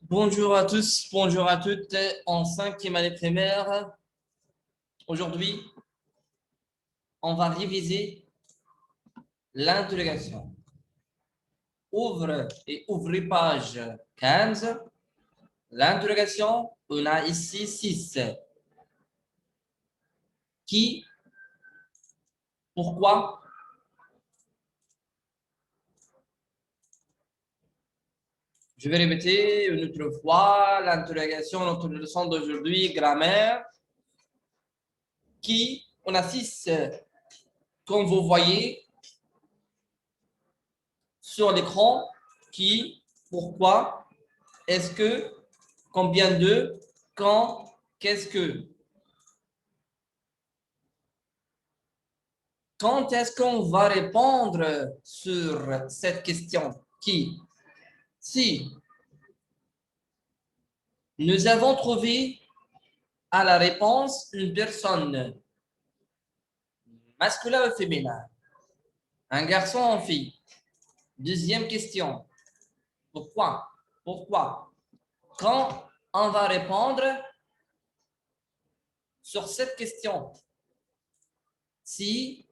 Bonjour à tous, bonjour à toutes en cinquième année primaire. Aujourd'hui, on va réviser l'interrogation. Ouvre et ouvrez page 15. L'interrogation, on a ici 6. Qui, pourquoi, je vais répéter une autre fois l'interrogation, notre leçon d'aujourd'hui, grammaire. Qui, on a 6, comme vous voyez sur l'écran. Qui, pourquoi, est-ce que, combien de, quand, qu'est-ce que. Quand est-ce qu'on va répondre sur cette question? Qui? Si nous avons trouvé à la réponse une personne, masculin ou féminin, un garçon ou une fille. Deuxième question. Pourquoi? Pourquoi? Quand on va répondre sur cette question, si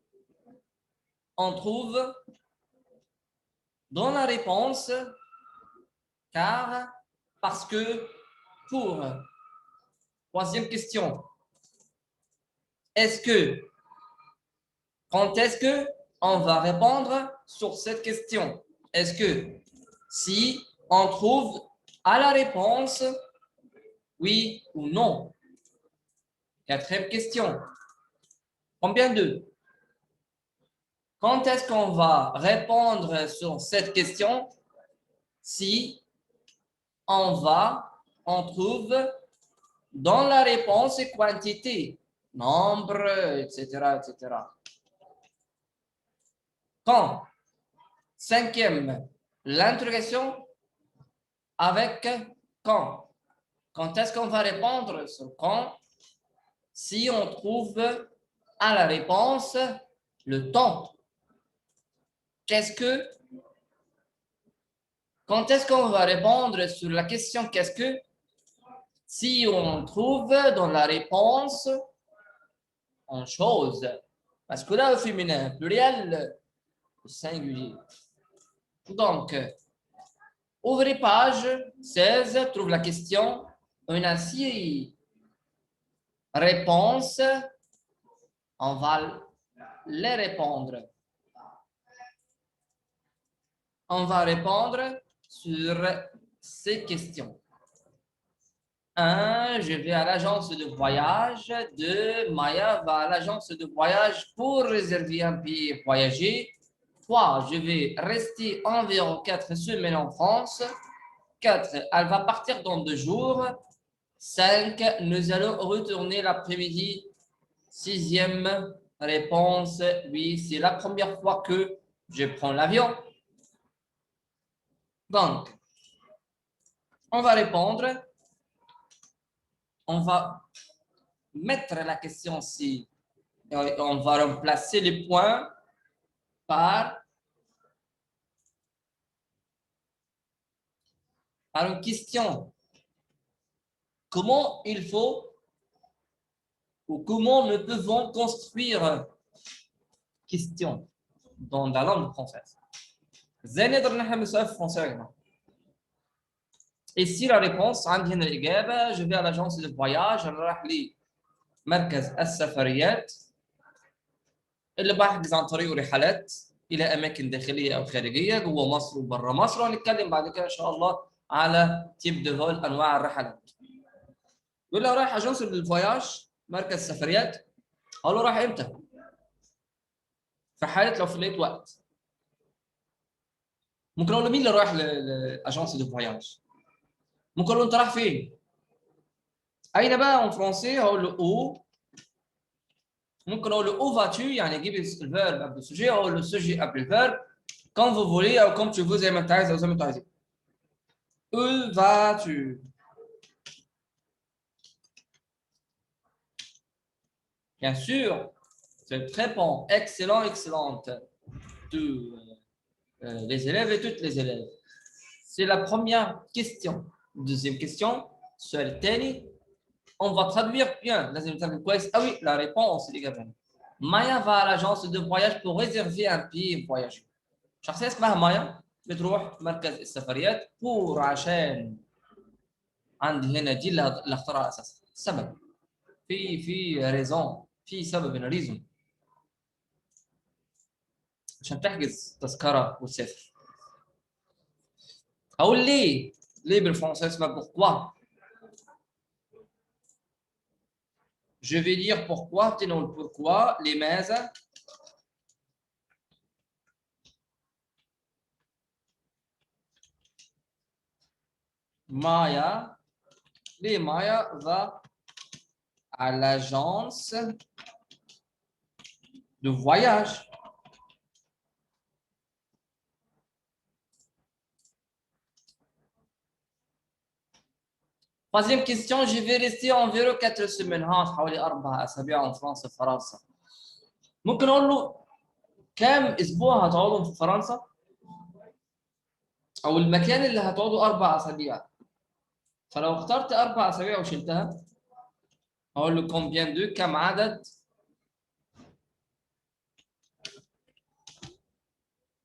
on trouve dans la réponse car, parce que, pour. Troisième question. Est-ce que, quand est-ce que on va répondre sur cette question? Est-ce que, si on trouve à la réponse oui ou non? Quatrième question. Combien de? Quand est-ce qu'on va répondre sur cette question? Si on trouve dans la réponse quantité, nombre, etc., etc. Quand? Cinquième, l'interrogation avec quand. Quand est-ce qu'on va répondre sur quand? Si on trouve à la réponse le temps. Qu'est-ce que? Quand est-ce qu'on va répondre sur la question qu'est-ce que? Si on trouve dans la réponse en chose. Masculin ou féminin, pluriel ou singulier. Donc, ouvrez page 16, trouve la question. On a 6 réponses. On va les répondre. On va répondre sur ces questions. 1. Je vais à l'agence de voyage. 2. Maya va à l'agence de voyage pour réserver un billet et voyager. 3. Je vais rester environ 4 semaines en France. 4. Elle va partir dans 2 jours. 5. Nous allons retourner l'après-midi. 6e réponse, oui, c'est la première fois que je prends l'avion. Donc, on va répondre. On va mettre la question ici. On va remplacer les points par une question. Comment il faut ou comment nous pouvons construire question dans la langue française. Ici la réponse, je vais à l'agence de voyage, نروح لمركز السفريات اللي بحجز عن طريقه رحلات الى اماكن داخليه او خارجيه جوه مصر وبره مصر، وهنتكلم بعد كده ان شاء الله على تيب دو فول انواع الرحلات. يقول لي رايح اجنس للفواياج مركز سفريات، اقول له رايح امتى؟ في حاله لو في لقيت وقت. ممكن اقول له مين اللي رايح لاجنس دو فواياج؟ ممكن اقول له انت رايح فين؟ اين بقى en français هقول له او. ممكن اقول له او فاتو يعني اجيب الفيرب قبل السوجي، اقول له السوجي قبل الفيرب quand vous voulez او comme tu veux زي ما انت عايز او زي ما انتوا عايزين. Où vas-tu? Bien sûr, cette réponse excellent, excellente de les élèves et toutes les élèves. C'est la première question. Deuxième question, سؤال الثاني. On va traduire bien. لازم نترجم كويس قوي la réponse الإجابة. Maya va à l'agence de voyage pour réserver un billet voyage. شخصية اسمها مايا بتروح مركز السفريات بور عشان عندي هنا دي اللي اختارها اساسا سبب في ريزون في سبب هنا ريزون عشان تحجز تذكره وتسافر. اقول ليه بالفرنسي اسمها بوركوا. Je vais dire pourquoi تنقول pourquoi لماذا مايا ليه مايا va à l'agence de voyage. Troisième question, je vais rester environ 4 semaines. ها حوالي 4 أسابيع en France فرنسا. ممكن أقول له كام أسبوع هتقعدوا في فرنسا؟ أو المكان اللي هتقعدوا 4 أسابيع. فلو اخترت 4 أسابيع وشلتها أقول له combien de كم عدد.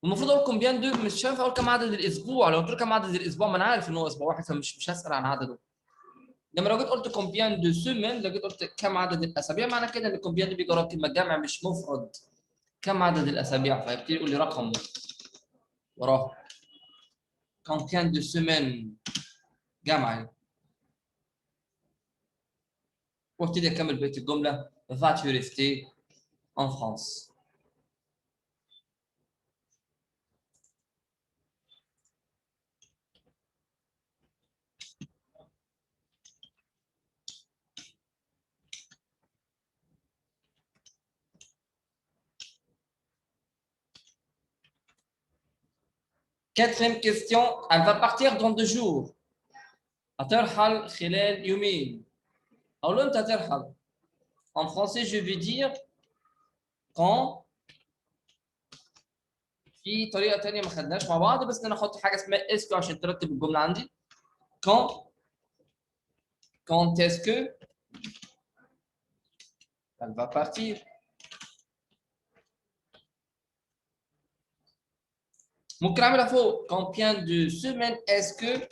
المفروض أقول combien de مش شايف أقول كم عدد الأسبوع. لو قلت له كم عدد الأسبوع ما أنا عارف إن هو أسبوع واحد فمش هسأل عن عدده. لما لو جيت قلت combien de semaines لو جيت قلت كم عدد الأسابيع معنى كده إن combien de بيجي وراه كلمة جمع مش مفرد. كم عدد الأسابيع فيبتدي يقول لي رقم وراه. combien de semaines جمع وابتدي أكمل بقية الجملة vas-tu rester en France. Quatrième question, elle va partir dans 2 jours. هترحل خلال يومين. أقول له أنت هترحل. En français, je vais dire quand. في طريقة تانية ما خدناش مع بعض بس أنا أحط حاجة اسمها اسكو عشان ترتب الجملة عندي. Quand. Quand est-ce que elle va partir. ممكن أعملها فوق. Combien de semaines est-ce que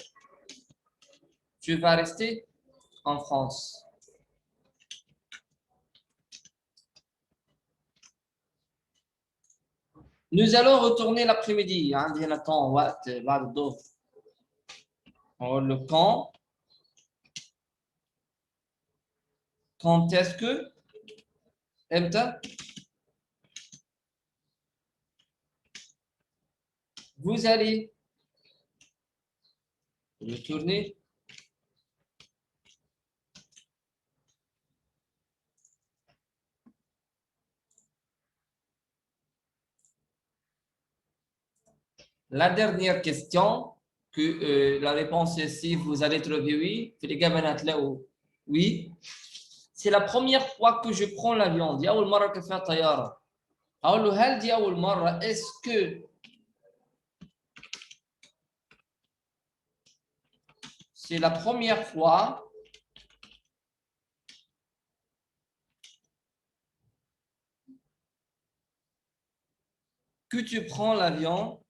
tu vas rester en France. Nous allons retourner l'après-midi. عندي هنا temps وقت بعد الظهر. نقول له quand est-ce que امتى vous allez retourner la dernière question que la réponse est si vous allez trouver oui في الإجابة هتلاقوا oui. C'est la première fois que je prends l'avion. دي أول مرة كنت فيها طيارة. أقول له هل دي أول مرة est-ce que c'est la première fois que tu prends l'avion.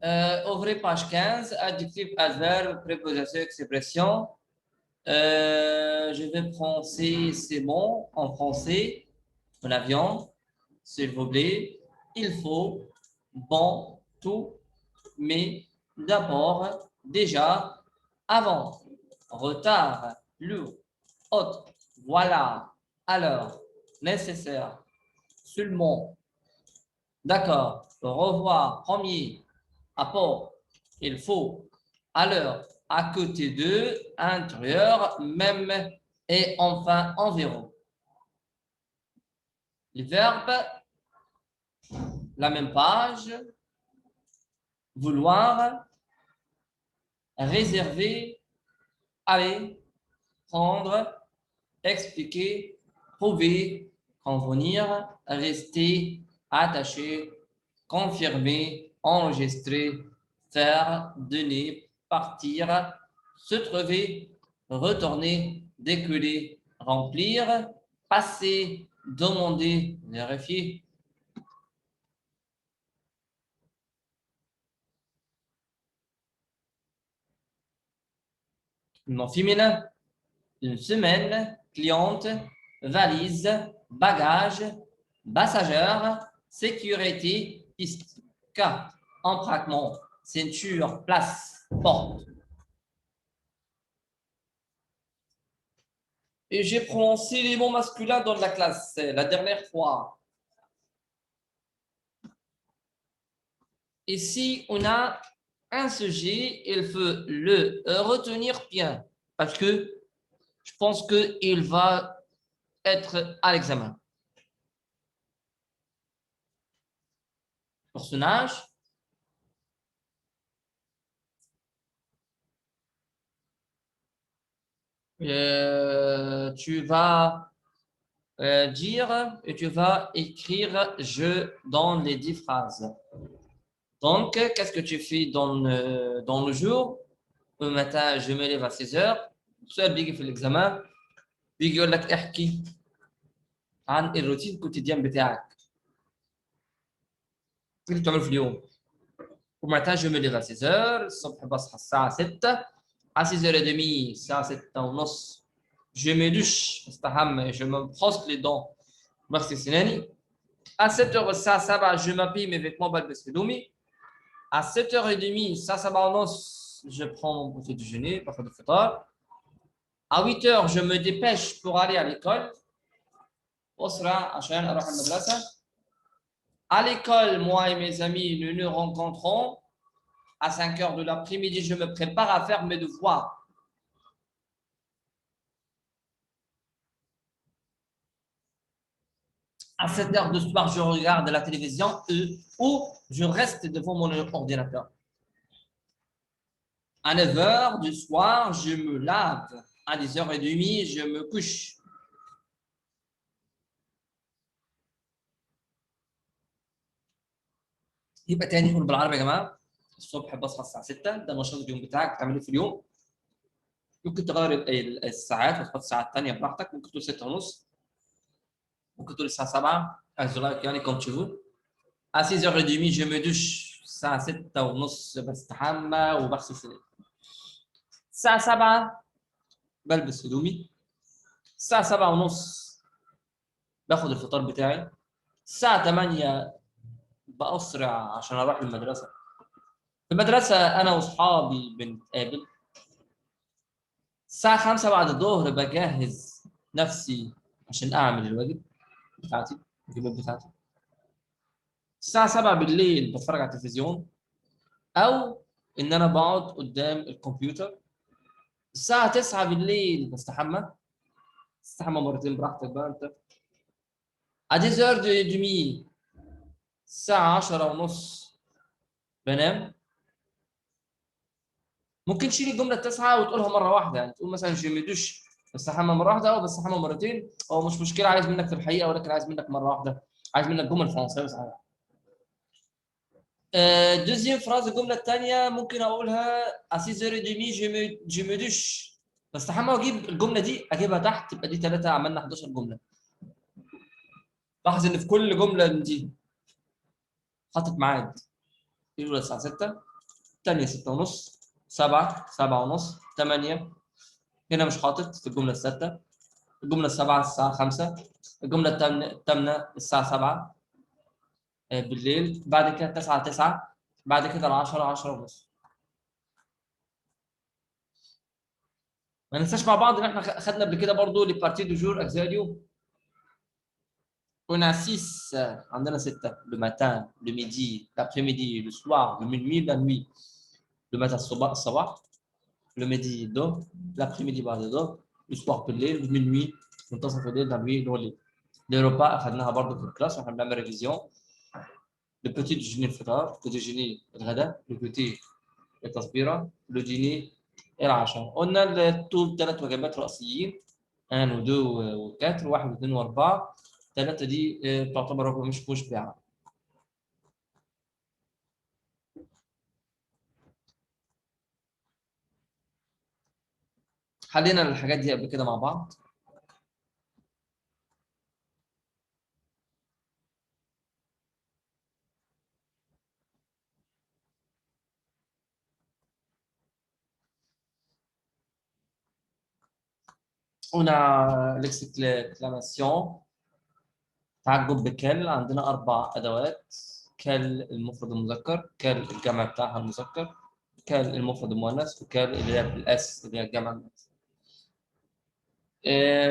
Ouvrez page 15, adjectif, adverbe, préposition, expression. Je vais prononcer ces mots en français. En avion, s'il vous plaît. Il faut, bon, tout, mais, d'abord, déjà, avant, retard, lourd, autre, voilà, alors, nécessaire, seulement, d'accord, au revoir, premier, apport, il faut, à l'heure, à côté d'eux, intérieur, même, et enfin, environ. Les verbes, la même page, vouloir, réserver, aller, prendre, expliquer, prouver, convenir, rester, attacher, confirmer, enregistrer, faire, donner, partir, se trouver, retourner, décoller, remplir, passer, demander, vérifier. Nom féminin, une semaine, cliente, valise, bagage, passagère, sécurité, piste, carte, embraquement, ceinture, place, porte. Et j'ai prononcé les mots masculins dans la classe la dernière fois. Ici, on a un sujet, il faut le retenir bien parce que je pense qu'il va être à l'examen. Personnage, tu vas dire et tu vas écrire je dans les 10 phrases. Donc, qu'est-ce que tu fais dans le jour? Le matin, je me lève à 6 heures. السؤال بيجي في l'examen بيجي يقول لك احكي عن الروتين الكوتيديان بتاعك. ايه اللي بتعمله في اليوم؟ ومعناتها je me lève à 6 heures الصبح بصحى الساعة 6 à 6h30 الساعة 6 ونص je me douche استحمى je me brosse les dents بغسل سناني à 7h الساعة 7 je m'habille mes vêtements بلبس هدومي à 7h30 الساعة 7 ونص je prends mon petit déjeuner باخد الفطار à 8h je me dépêche pour aller à l'école أسرع عشان أروح المدرسة à l'école moi et mes amis nous nous rencontrons à 5h de l'après-midi je me prépare à faire mes devoirs. À 7 heures de soir, je regarde la télévision ou je reste devant mon ordinateur. À 9 heures du soir, je me lave. À 10h30, je me couche. يبقى تاني نقول بالعربي يا جماعه الصبح بصحى الساعه 6 ده نشاط اليوم بتاعك بتعمله في اليوم ممكن تغير الساعات وتحط ساعات ثانيه براحتك ممكن تقول 6 ونص ممكن تقول الساعه 7 ازرق يعني كم تشوفوا à 6h30 je me douche الساعه 6 ونص بستحمى وبغسل سناني الساعه 7 بلبس هدومي الساعه 7 ونص باخد الفطار بتاعي الساعه 8 بأسرع عشان اروح المدرسه في المدرسه انا واصحابي بنتقابل الساعه 5 بعد الظهر بجهز نفسي عشان اعمل الواجب بتاعتي الواجبات بتاعتي الساعه 7 بالليل بتفرج على التلفزيون او ان انا بقعد قدام الكمبيوتر الساعه 9 بالليل بستحمى استحمى مرتين براحتك بقى انت à 10h30 الساعه 10 ونص بنام ممكن تشيل الجمله التاسعه وتقولها مره واحده يعني تقول مثلا جيميدوش بستحمى مره واحده او بستحمى مرتين او مش مشكله عايز منك في الحقيقه ولكن عايز منك مره واحده عايز منك جمل فرنسيه صحيح. دوزيام فراز الجمله الثانيه ممكن اقولها à 6h30 جيميدوش بستحمى واجيب الجمله دي اجيبها تحت تبقى دي 3 عملنا 11 جمله. لاحظ ان في كل جمله من دي حاطط ميعاد الاولى الساعه 6 الثانية 6 ونص، 7 7 ونص، 8 هنا مش حاطط في الجملة السادسة، الجملة السابعة الساعة 5، الجملة الثامنة الساعة 7 بالليل، بعد كده 9 9، بعد كده ال 10 10 ونص. ما ننساش مع بعض ان احنا خدنا قبل كده برضو لي بارتي دو جور اجزاء اليوم. قلنا 6 عندنا 6 لو ماتان لو ميدي لابري ميدي لو سوار لو minuit لا نوي. لو ماتان الصباح، لو ميدي دو، لابري ميدي بعد دو، لو سوار بالليل، لو minuit منتصف الليل، لا نوي اللي هو الليل. لي روبا اخذناها برضو في الكلاس واحنا بنعمل ريفيزيون. لو بوتي ديجيني الفطار، لو ديجيني الغداء، لو بوتي التصبيره، لو ديني العشاء. قلنا طول 3 وجبات رئيسيين 1 و2 و4، 1 و2 و4. 3 دي تعتبر وجبه مش مشبعه. حلينا الحاجات دي قبل كده مع بعض. قلنا الاكسكلاماسيون، تعجب بكل. عندنا 4 ادوات: كل المفرد المذكر، كل الجمع بتاعها المذكر، كل المفرد المؤنث، وكل اللي هي بالاس اللي هي الجمع المؤنث.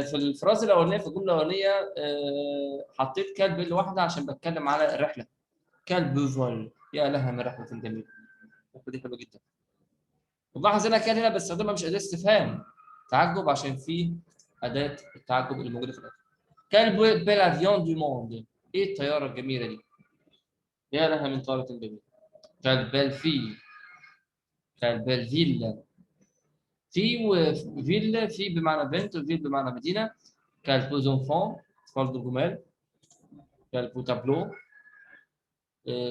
في الفراز الاولانيه في الجمله الاولانيه حطيت كلب لوحده عشان بتكلم على الرحله. كلب فول، يا لها من رحله جميله. دي حلوه جدا. ولاحظ هنا كان هنا بستخدمها مش اداه استفهام تعجب، عشان في اداه التعجب اللي موجوده في الاخر. كلب بيل افيون دو موند، ايه الطياره الجميله دي، يا لها من طياره جميله. كلب بيل كلب بيل وفيل، في بمعنى بنت، وفيل بمعنى مدينه. كلب زونفون، اطفال جمال. كلب تابلو،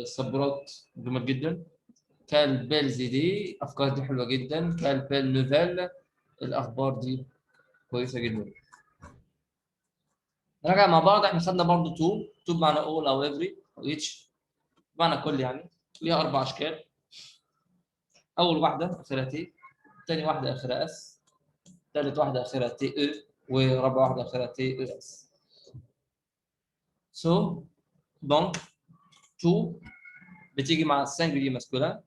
صبرات جمال جدا. كالبيل زيدي، افكار دي حلوه جدا. كالبيل نوفيل، الاخبار دي كويسه جدا. نراجع مع بعض. احنا خدنا برضو تو بمعنى اول او افري او ايتش بمعنى كل يعني. ليها 4 اشكال. اول واحده اخرها تي، ثاني واحده اخرها اس، ثالث واحده اخرها تي او، ورابع واحده اخرها تي او اس. سو دونك تو بتيجي مع السنجولي ماسكولا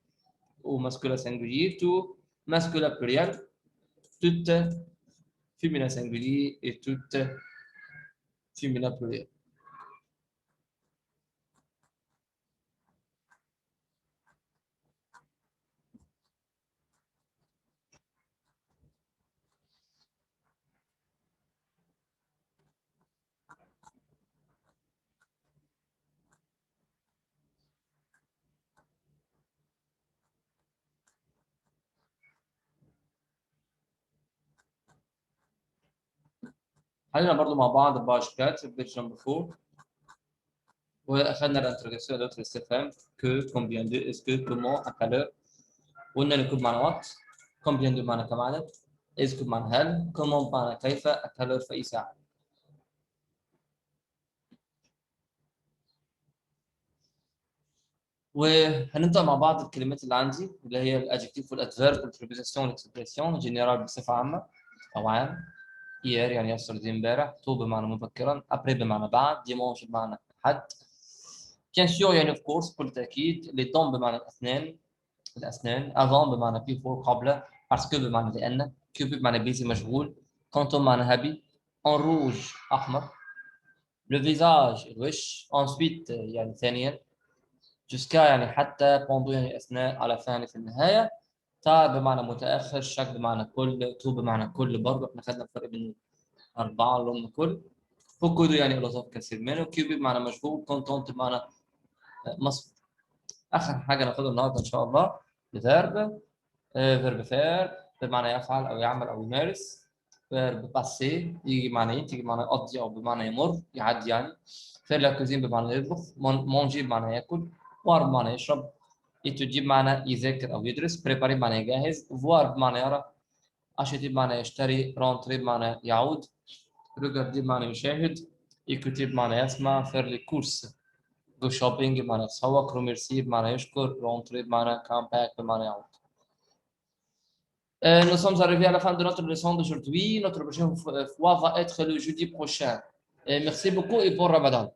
وماسكولا سنجولي. تو ماسكولا بلوريال، توت féminin singulier et toutes féminin pluriel. حلينا برضو مع بعض باج 4 بيج نمبر 4، واخذنا الانتروجاسيون دوت الاستفهام كو، كومبيان دو، اسكو، كومون، اكالور. قلنا لكل بمعنى وات، كومبيان دو بمعنى كم عدد، اسكو بمعنى هل، كومون بمعنى كيف، اكالور في اي ساعه. وهننطق مع بعض الكلمات اللي عندي اللي هي الادجكتيف والادفيرب والبريبوزيسيون والاكسبريسيون. جنرال بصفه عامه او عام. اير يعني يستردي امبارح، تو بمعنى مبكرا، ابري بمعنى بعد، ديمونش بمعنى حد. بيان سور يعني اوف كورس بكل تاكيد. لي دون بمعنى الاسنان. افون بمعنى بيفور قبل. باسكو بمعنى لان. كوبي بمعنى بيزي مشغول. كونتون بمعنى هابي. اون روج احمر. لو فيزاج الوش. انسويت يعني ثانيا. جوسكا يعني حتى. بوندو يعني اثناء. على فان في النهايه. تا بمعنى متاخر. شك بمعنى كل. تو بمعنى كل برضه. احنا خدنا الفرق بين 4 اللي هم كل. فوكودو يعني الوظائف كثير منه. كيوبي بمعنى مشغول. كونتونت بمعنى مصر. اخر حاجه ناخدها النهارده ان شاء الله الفيرب. فيرب فير بمعنى يفعل او يعمل او يمارس. فيرب باسي يجي معنى ايه؟ تيجي بمعنى يقضي او بمعنى يمر يعدي يعني. فير لا كوزين بمعنى يطبخ. مونجي بمعنى ياكل. بوار بمعنى يشرب. يتجيب بمعنى يذاكر او يدرس. بريباري بمعنى يجهز. فوار بمعنى يرى. اشيتي بمعنى يشتري. رونتري بمعنى يعود. ريجاردي بمعنى يشاهد. يكوتي بمعنى يسمع. فير لي كورس جو شوبينج بمعنى يتسوق، روميرسي بمعنى يشكر، رونتري بمعنى كامباك بمعنى يعود. Nous sommes arrivés à la fin de notre leçon d'aujourd'hui. Notre prochaine fois va être le jeudi prochain. Merci beaucoup et bon Ramadan.